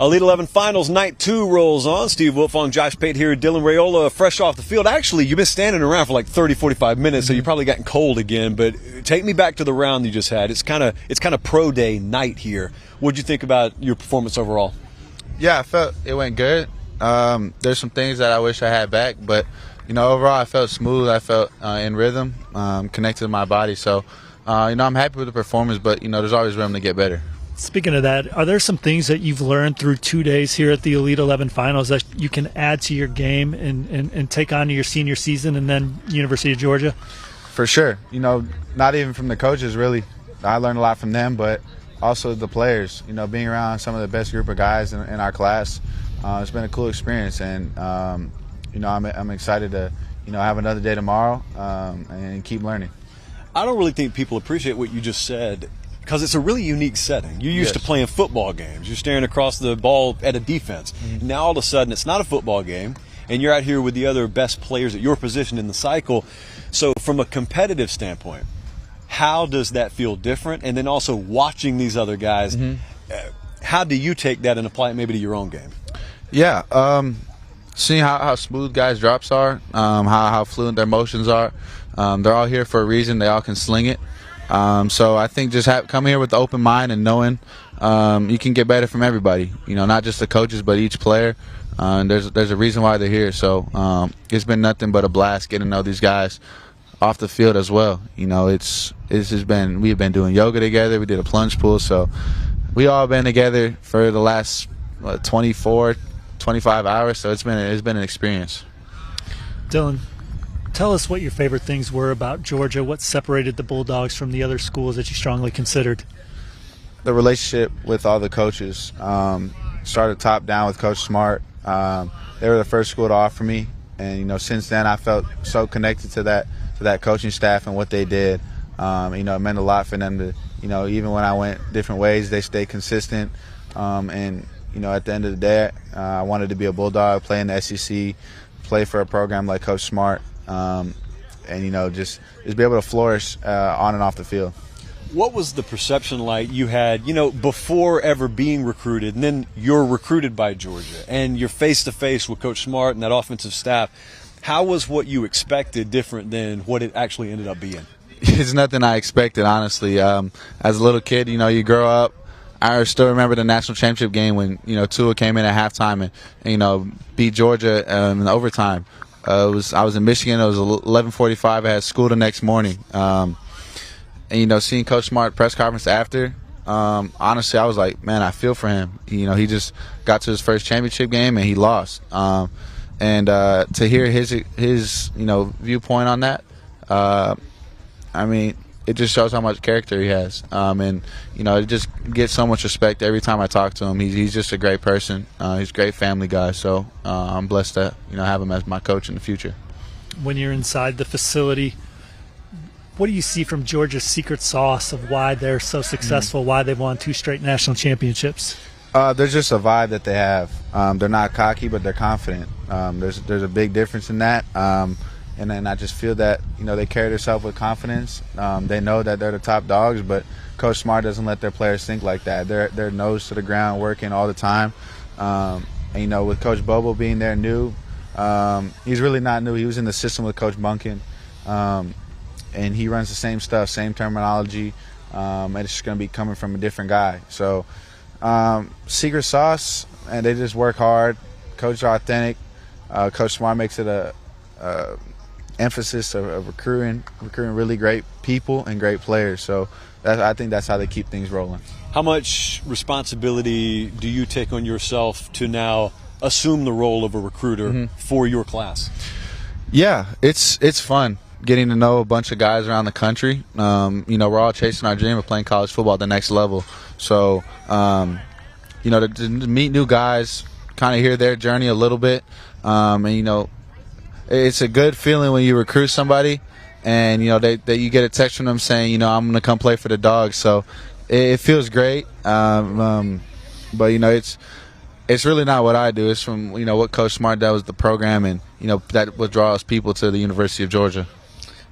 Elite 11 Finals Night 2 rolls on. Steve Wiltfong, Josh Pate here, Dylan Raiola fresh off the field. Actually, you've been standing around for like 30, 45 minutes, so you've probably gotten cold again. But take me back to the round you just had. It's kind of pro day night here. What'd you think about your performance overall? Yeah, I felt it went good. There's some things that I wish I had back, but overall I felt smooth. I felt in rhythm, connected to my body. So, I'm happy with the performance, but there's always room to get better. Speaking of that, are there some things that you've learned through 2 days here at the Elite 11 Finals that you can add to your game and take on to your senior season and then University of Georgia? For sure. Not even from the coaches, really. I learned a lot from them, but also the players. Being around some of the best group of guys in our class, it's been a cool experience. And, I'm excited to, have another day tomorrow and keep learning. I don't really think people appreciate what you just said, because it's a really unique setting. You're used to playing football games. You're staring across the ball at a defense. Mm-hmm. Now all of a sudden it's not a football game, and you're out here with the other best players at your position in the cycle. So from a competitive standpoint, how does that feel different? And then also watching these other guys, how do you take that and apply it maybe to your own game? Yeah, seeing how smooth guys' drops are, how fluent their motions are. They're all here for a reason. They all can sling it. So I think just come here with the open mind and knowing you can get better from everybody. Not just the coaches, but each player. And there's a reason why they're here. So it's been nothing but a blast getting to know these guys off the field as well. We've been doing yoga together. We did a plunge pool. So we all been together for the last 24, 25 hours. So it's been an experience. Dylan, tell us what your favorite things were about Georgia. What separated the Bulldogs from the other schools that you strongly considered? The relationship with all the coaches. Started top down with Coach Smart. They were the first school to offer me, and since then I felt so connected to that coaching staff and what they did. It meant a lot for them to, even when I went different ways, they stayed consistent. And at the end of the day, I wanted to be a Bulldog, play in the SEC, play for a program like Coach Smart. And just be able to flourish on and off the field. What was the perception like you had, before ever being recruited, and then you're recruited by Georgia, and you're face to face with Coach Smart and that offensive staff? How was what you expected different than what it actually ended up being? It's nothing I expected, honestly. As a little kid, you grow up. I still remember the national championship game when Tua came in at halftime and beat Georgia in overtime. I was in Michigan. It was 11:45. I had school the next morning. And seeing Coach Smart press conference after, honestly, I was like, man, I feel for him. He just got to his first championship game and he lost. And to hear his viewpoint on that, it just shows how much character he has. It just gets so much respect every time I talk to him. He's just a great person. He's a great family guy. So I'm blessed to have him as my coach in the future. When you're inside the facility, what do you see from Georgia's secret sauce of why they're so successful, why they've won 2 straight national championships? There's just a vibe that they have. They're not cocky, but they're confident. There's a big difference in that. And then I just feel that, they carry themselves with confidence. They know that they're the top dogs, but Coach Smart doesn't let their players think like that. They're nose to the ground, working all the time. And, with Coach Bobo being there new, he's really not new. He was in the system with Coach Bunkin. And he runs the same stuff, same terminology. And it's just going to be coming from a different guy. So secret sauce, and they just work hard. Coach are authentic. Coach Smart makes it a emphasis of recruiting really great people and great players. So I think that's how they keep things rolling. How much responsibility do you take on yourself to now assume the role of a recruiter for your class? Yeah, it's fun getting to know a bunch of guys around the country. We're all chasing our dream of playing college football at the next level. So, to meet new guys, kind of hear their journey a little bit, it's a good feeling when you recruit somebody and that you get a text from them saying I'm going to come play for the Dogs. So it feels great, but it's really not what I do. It's from what Coach Smart does with the program, and that what draws people to the University of Georgia.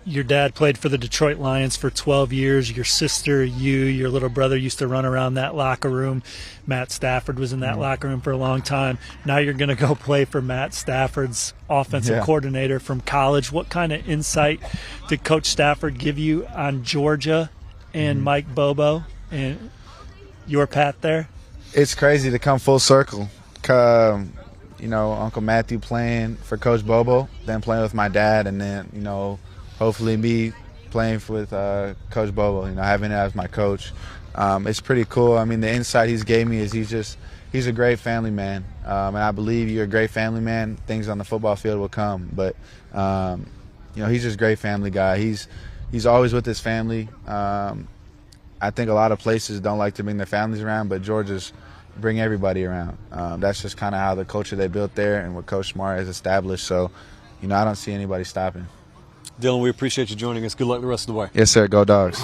your dad played for the Detroit Lions for 12 years. Your sister, your little brother used to run around that locker room. Matt Stafford was in that locker room for a long time. Now you're going to go play for Matt Stafford's offensive coordinator from college. What kind of insight did Coach Stafford give you on Georgia and Mike Bobo and your path there? It's crazy to come full circle. Uncle Matthew playing for Coach Bobo, then playing with my dad, and then, hopefully me playing with Coach Bobo, having him as my coach. It's pretty cool. I mean, the insight he's gave me is he's a great family man. And I believe you're a great family man, things on the football field will come. But, he's just a great family guy. He's always with his family. I think a lot of places don't like to bring their families around, but Georgia's bring everybody around. That's just kind of how the culture they built there and what Coach Smart has established. So, I don't see anybody stopping. Dylan, we appreciate you joining us. Good luck the rest of the way. Yes, sir. Go Dogs.